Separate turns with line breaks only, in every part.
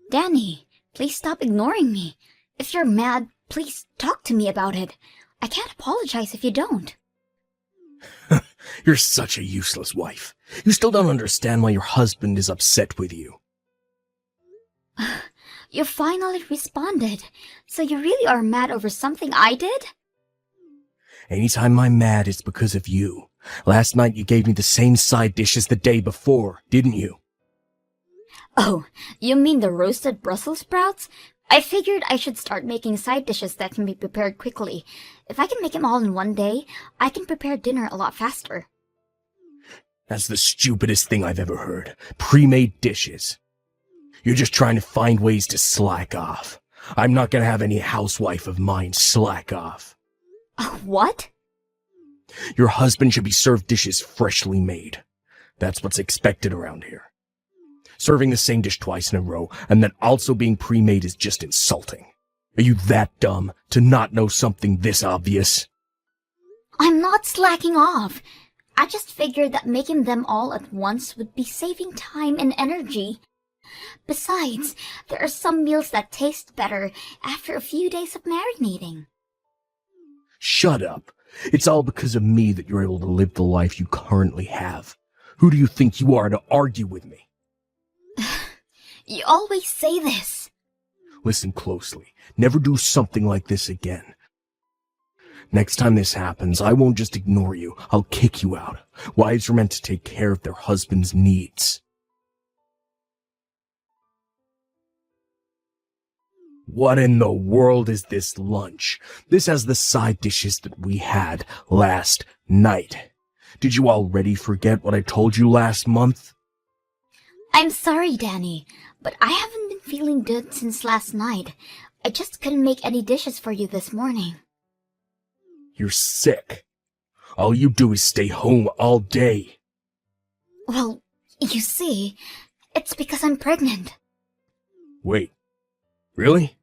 Danny, please stop ignoring me. If you're mad, please talk to me about it. I can't apologize if you don't.
You're such a useless wife. You still don't understand why your husband is upset with you.
You finally responded. So you really are mad over something I did?
Anytime I'm mad, it's because of you. Last night you gave me the same side dish as the day before, didn't you?
Oh, you mean the roasted Brussels sprouts? I figured I should start making side dishes that can be prepared quickly. If I can make them all in one day, I can prepare dinner a lot faster.
That's the stupidest thing I've ever heard. Pre-made dishes. You're just trying to find ways to slack off. I'm not gonna have any housewife of mine slack off.
What?
Your husband should be served dishes freshly made. That's what's expected around here. Serving the same dish twice in a row, and then also being pre-made is just insulting. Are you that dumb to not know something this obvious?
I'm not slacking off. I just figured that making them all at once would be saving time and energy. Besides, there are some meals that taste better after a few days of marinating.
Shut up. It's all because of me that you're able to live the life you currently have. Who do you think you are to argue with me?
You always say this.
Listen closely. Never do something like this again. Next time this happens, I won't just ignore you. I'll kick you out. Wives are meant to take care of their husband's needs. What in the world is this lunch? This has the side dishes that we had last night. Did you already forget what I told you last month?
I'm sorry, Danny, but I haven't been feeling good since last night. I just couldn't make any dishes for you this morning.
You're sick. All you do is stay home all day.
Well, you see, it's because I'm pregnant.
Wait, really?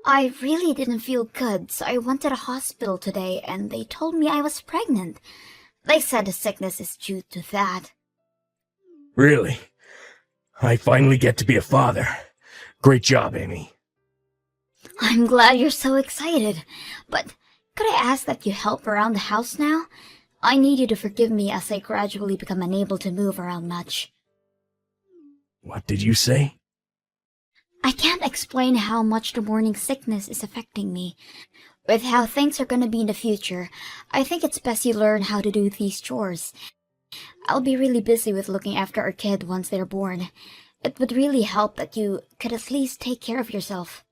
I really didn't feel good, so I went to the hospital today and they told me I was pregnant. They said the sickness is due to that.
Really? I finally get to be a father. Great job, Amy.
I'm glad you're so excited, but could I ask that you help around the house now? I need you to forgive me as I gradually become unable to move around much.
What did you say?
I can't explain how much the morning sickness is affecting me. With how things are gonna be in the future, I think it's best you learn how to do these chores. I'll be really busy with looking after our kid once they're born. It would really help that you could at least take care of yourself.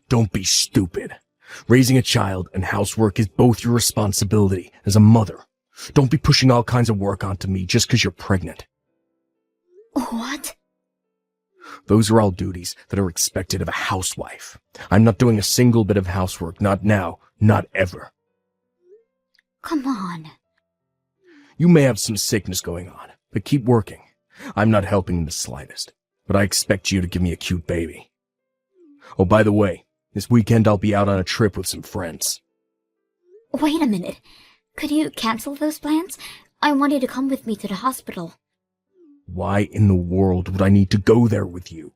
Don't be stupid. Raising a child and housework is both your responsibility as a mother. Don't be pushing all kinds of work onto me just because you're pregnant.
What?
Those are all duties that are expected of a housewife. I'm not doing a single bit of housework, not now, not ever.
Come on.
You may have some sickness going on, but keep working. I'm not helping in the slightest, but I expect you to give me a cute baby. Oh, by the way, this weekend I'll be out on a trip with some friends.
Wait a minute. Could you cancel those plans? I want you to come with me to the hospital.
Why in the world would I need to go there with you?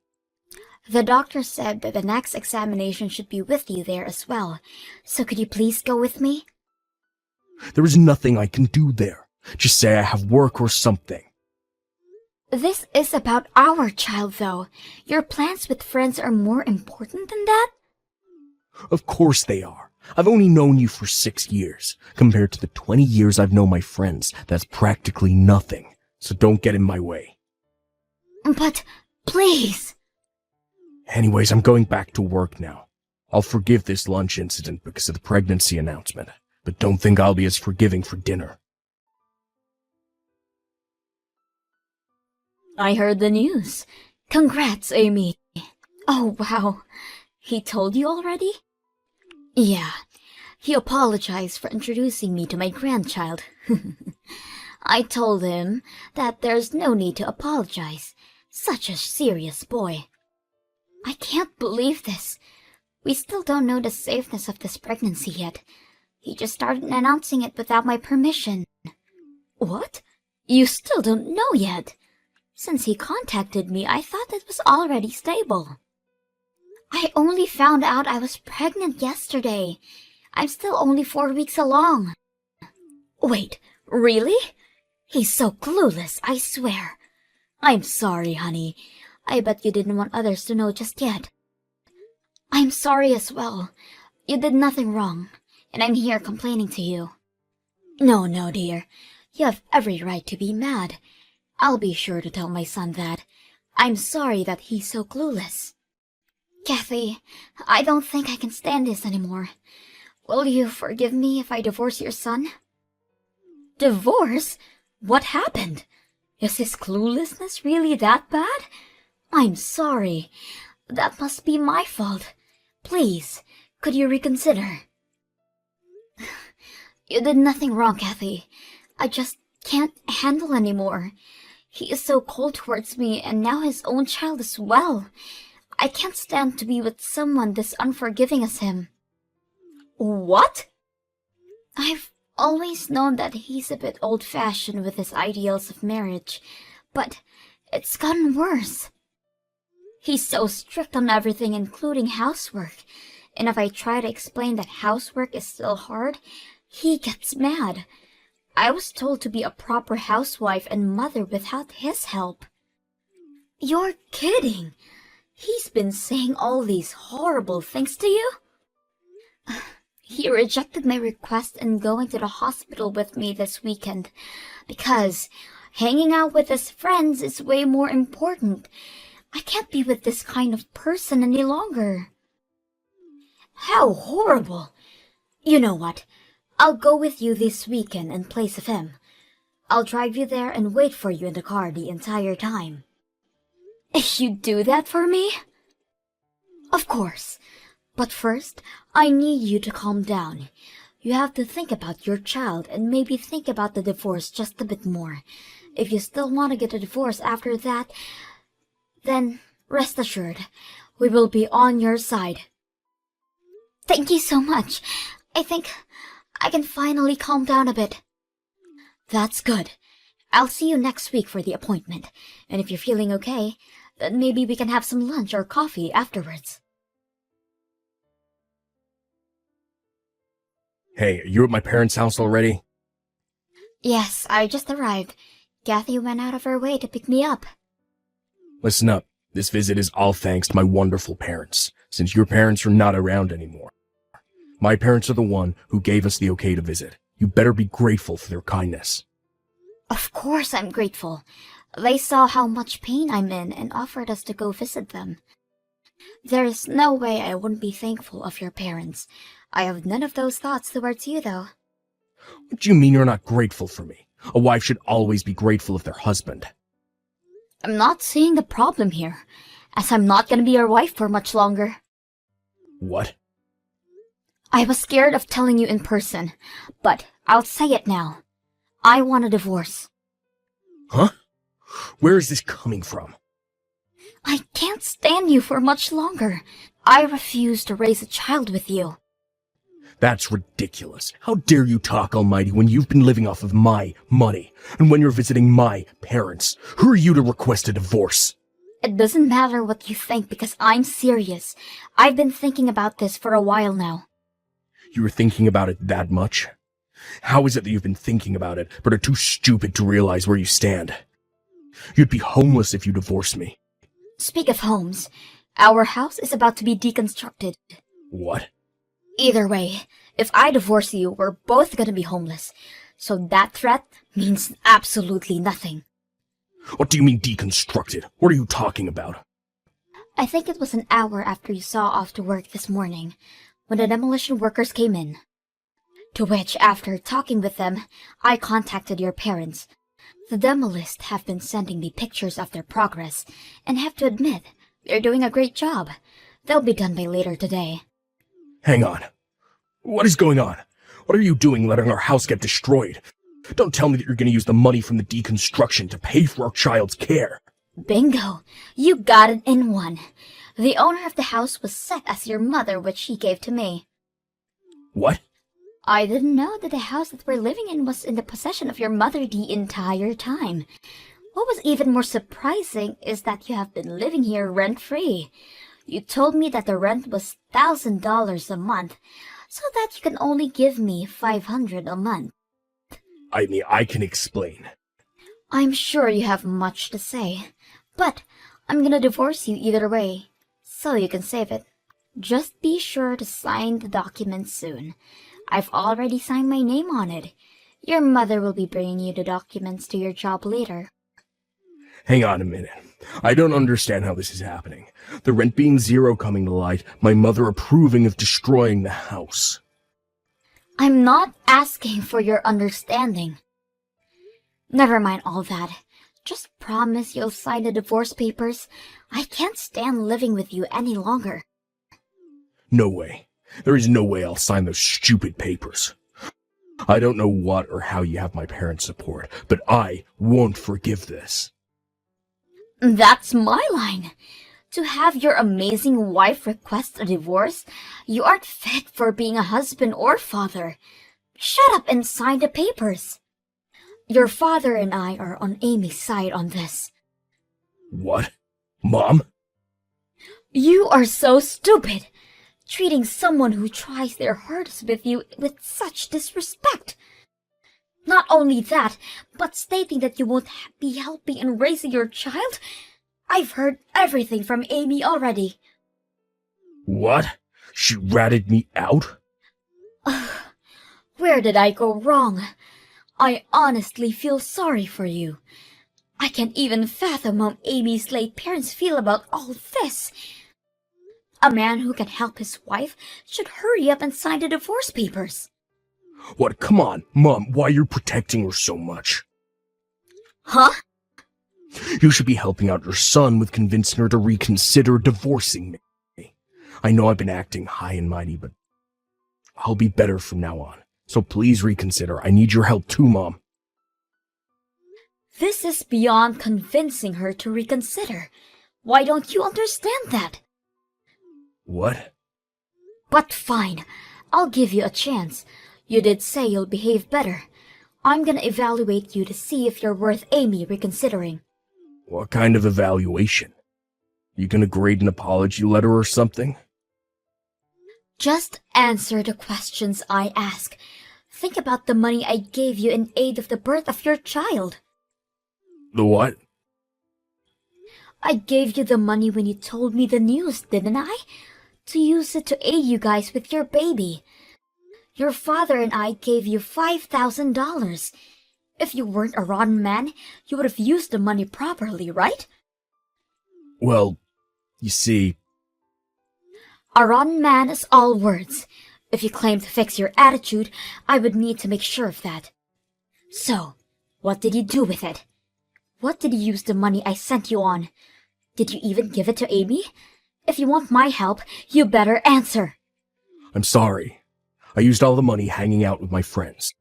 The doctor said that the next examination should be with you there as well. So could you please go with me?
There is nothing I can do there. Just say I have work or something.
This is about our child, though. Your plans with friends are more important than that?
Of course they are. I've only known you for 6 years. Compared to the 20 years I've known my friends, that's practically nothing. So don't get in my way.
But, please.
Anyways, I'm going back to work now. I'll forgive this lunch incident because of the pregnancy announcement, but don't think I'll be as forgiving for dinner.
I heard the news. Congrats, Amy. Oh, wow. He told you already? Yeah. He apologized for introducing me to my grandchild. I told him that there's no need to apologize. Such a serious boy. I can't believe this. We still don't know the safeness of this pregnancy yet. He just started announcing it without my permission. What? You still don't know yet? Since he contacted me, I thought it was already stable. I only found out I was pregnant yesterday. I'm still only 4 weeks along. Wait, really? He's so clueless, I swear. I'm sorry, honey. I bet you didn't want others to know just yet. I'm sorry as well. You did nothing wrong, and I'm here complaining to you. No, dear. You have every right to be mad. I'll be sure to tell my son that. I'm sorry that he's so clueless. Kathy, I don't think I can stand this anymore. Will you forgive me if I divorce your son? Divorce? What happened? Is his cluelessness really that bad? I'm sorry. That must be my fault. Please, could you reconsider? You did nothing wrong, Kathy. I just can't handle anymore. He is so cold towards me, and now his own child as well. I can't stand to be with someone this unforgiving as him. What? I've always known that he's a bit old-fashioned with his ideals of marriage, but it's gotten worse. He's so strict on everything, including housework, and if I try to explain that housework is still hard, he gets mad. I was told to be a proper housewife and mother without his help. You're kidding! He's been saying all these horrible things to you? He rejected my request in going to the hospital with me this weekend because hanging out with his friends is way more important. I can't be with this kind of person any longer. How horrible! You know what? I'll go with you this weekend in place of him. I'll drive you there and wait for you in the car the entire time. You do that for me? Of course. But first, I need you to calm down. You have to think about your child and maybe think about the divorce just a bit more. If you still want to get a divorce after that, then rest assured, we will be on your side. Thank you so much. I think I can finally calm down a bit. That's good. I'll see you next week for the appointment, and if you're feeling okay, then maybe we can have some lunch or coffee afterwards.
Hey, are you at my parents' house already?
Yes, I just arrived. Kathy went out of her way to pick me up.
Listen up. This visit is all thanks to my wonderful parents, since your parents are not around anymore. My parents are the one who gave us the okay to visit. You better be grateful for their kindness.
Of course I'm grateful. They saw how much pain I'm in and offered us to go visit them. There is no way I wouldn't be thankful of your parents. I have none of those thoughts towards you, though.
What do you mean you're not grateful for me? A wife should always be grateful of their husband.
I'm not seeing the problem here, as I'm not going to be your wife for much longer.
What?
I was scared of telling you in person, but I'll say it now. I want a divorce.
Huh? Where is this coming from?
I can't stand you for much longer. I refuse to raise a child with you.
That's ridiculous. How dare you talk, Almighty, when you've been living off of my money, and when you're visiting my parents? Who are you to request a divorce?
It doesn't matter what you think because I'm serious. I've been thinking about this for a while now.
You were thinking about it that much? How is it that you've been thinking about it, but are too stupid to realize where you stand? You'd be homeless if you divorced me.
Speak of homes, our house is about to be deconstructed.
What?
Either way, if I divorce you, we're both gonna be homeless. So that threat means absolutely nothing.
What do you mean deconstructed? What are you talking about?
I think it was an hour after you saw off to work this morning, when the demolition workers came in. To which, after talking with them, I contacted your parents. The demolists have been sending me pictures of their progress, and have to admit, they're doing a great job. They'll be done by later today.
Hang on. What is going on? What are you doing letting our house get destroyed? Don't tell me that you're going to use the money from the deconstruction to pay for our child's care.
Bingo! You got it in one. The owner of the house was set as your mother, which she gave to me.
What?
I didn't know that the house that we're living in was in the possession of your mother the entire time. What was even more surprising is that you have been living here rent-free. You told me that the rent was $1,000 a month, so that you can only give me $500 a month.
I mean, I can explain.
I'm sure you have much to say, but I'm gonna divorce you either way, so you can save it. Just be sure to sign the document soon. I've already signed my name on it. Your mother will be bringing you the documents to your job later.
Hang on a minute. I don't understand how this is happening. The rent being zero coming to light, my mother approving of destroying the house.
I'm not asking for your understanding. Never mind all that. Just promise you'll sign the divorce papers. I can't stand living with you any longer.
No way. There is no way I'll sign those stupid papers. I don't know what or how you have my parents' support, but I won't forgive this.
That's my line. To have your amazing wife request a divorce, you aren't fit for being a husband or father. Shut up and sign the papers. Your father and I are on Amy's side on this.
What? Mom?
You are so stupid, treating someone who tries their hardest with you with such disrespect. Not only that, but stating that you won't be helping in raising your child. I've heard everything from Amy already.
What? She ratted me out?
Where did I go wrong? I honestly feel sorry for you. I can't even fathom how Amy's late parents feel about all this. A man who can help his wife should hurry up and sign the divorce papers.
What? Come on, Mom, why are you protecting her so much?
Huh?
You should be helping out your son with convincing her to reconsider divorcing me. I know I've been acting high and mighty, but I'll be better from now on. So please reconsider. I need your help too, Mom.
This is beyond convincing her to reconsider. Why don't you understand that?
What?
But fine, I'll give you a chance. You did say you'll behave better. I'm gonna evaluate you to see if you're worth Amy reconsidering.
What kind of evaluation? You gonna grade an apology letter or something?
Just answer the questions I ask. Think about the money I gave you in aid of the birth of your child.
The what?
I gave you the money when you told me the news, didn't I? To use it to aid you guys with your baby. Your father and I gave you $5,000. If you weren't a rotten man, you would have used the money properly, right?
Well, you see...
A rotten man is all words. If you claim to fix your attitude, I would need to make sure of that. So, what did you do with it? What did you use the money I sent you on? Did you even give it to Amy? If you want my help, you better answer.
I'm sorry. I used all the money hanging out with my friends.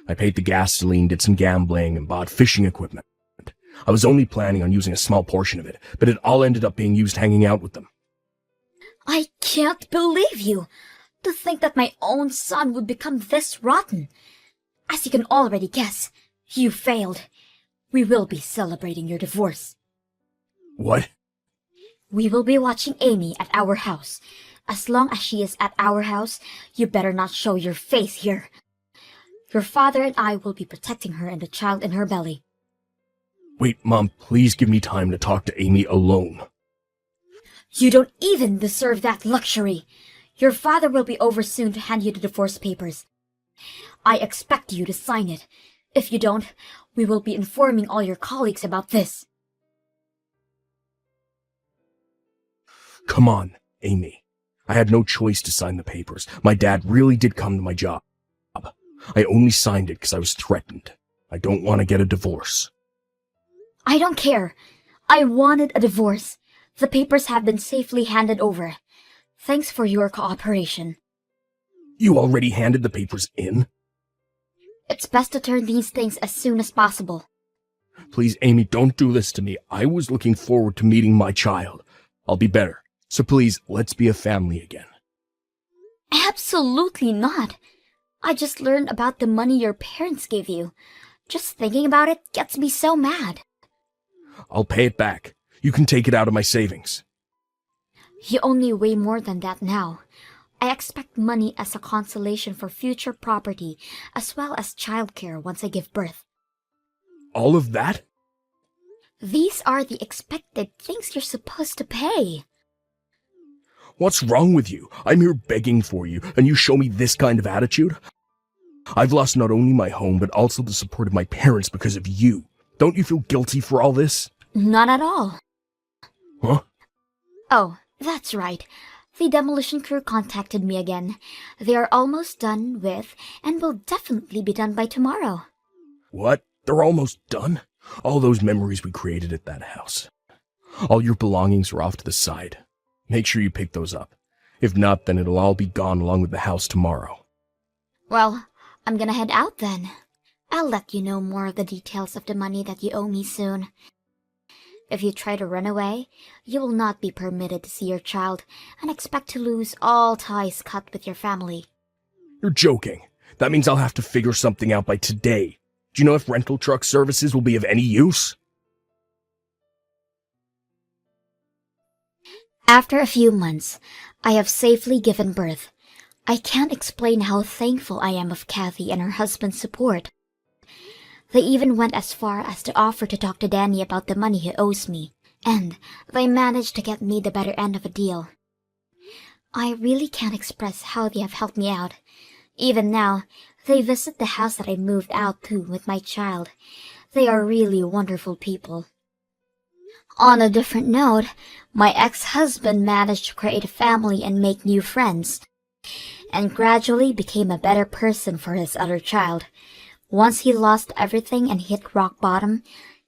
I paid the gasoline, did some gambling, and bought fishing equipment. I was only planning on using a small portion of it, but it all ended up being used hanging out with them.
I can't believe you! To think that my own son would become this rotten. As you can already guess, you failed. We will be celebrating your divorce.
What?
We will be watching Amy at our house. As long as she is at our house, you better not show your face here. Your father and I will be protecting her and the child in her belly.
Wait, Mom, please give me time to talk to Amy alone.
You don't even deserve that luxury. Your father will be over soon to hand you the divorce papers. I expect you to sign it. If you don't, we will be informing all your colleagues about this.
Come on, Amy. I had no choice to sign the papers. My dad really did come to my job. I only signed it because I was threatened. I don't want to get a divorce.
I don't care. I wanted a divorce. The papers have been safely handed over. Thanks for your cooperation.
You already handed the papers in?
It's best to turn these things as soon as possible.
Please, Amy, don't do this to me. I was looking forward to meeting my child. I'll be better. So please, let's be a family again.
Absolutely not. I just learned about the money your parents gave you. Just thinking about it gets me so mad.
I'll pay it back. You can take it out of my savings.
You owe me way more than that now. I expect money as a consolation for future property, as well as childcare once I give birth.
All of that?
These are the expected things you're supposed to pay.
What's wrong with you? I'm here begging for you, and you show me this kind of attitude? I've lost not only my home, but also the support of my parents because of you. Don't you feel guilty for all this?
Not at all.
Huh?
Oh, that's right. The demolition crew contacted me again. They are almost done with, and will definitely be done by tomorrow.
What? They're almost done? All those memories we created at that house. All your belongings are off to the side. Make sure you pick those up. If not, then it'll all be gone along with the house tomorrow.
Well, I'm gonna head out then. I'll let you know more of the details of the money that you owe me soon. If you try to run away, you will not be permitted to see your child and expect to lose all ties cut with your family.
You're joking. That means I'll have to figure something out by today. Do you know if rental truck services will be of any use?
After a few months, I have safely given birth. I can't explain how thankful I am of Kathy and her husband's support. They even went as far as to offer to talk to Danny about the money he owes me, and they managed to get me the better end of a deal. I really can't express how they have helped me out. Even now, they visit the house that I moved out to with my child. They are really wonderful people. On a different note, my ex-husband managed to create a family and make new friends, and gradually became a better person for his other child. Once he lost everything and hit rock bottom,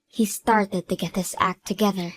he started to get his act together.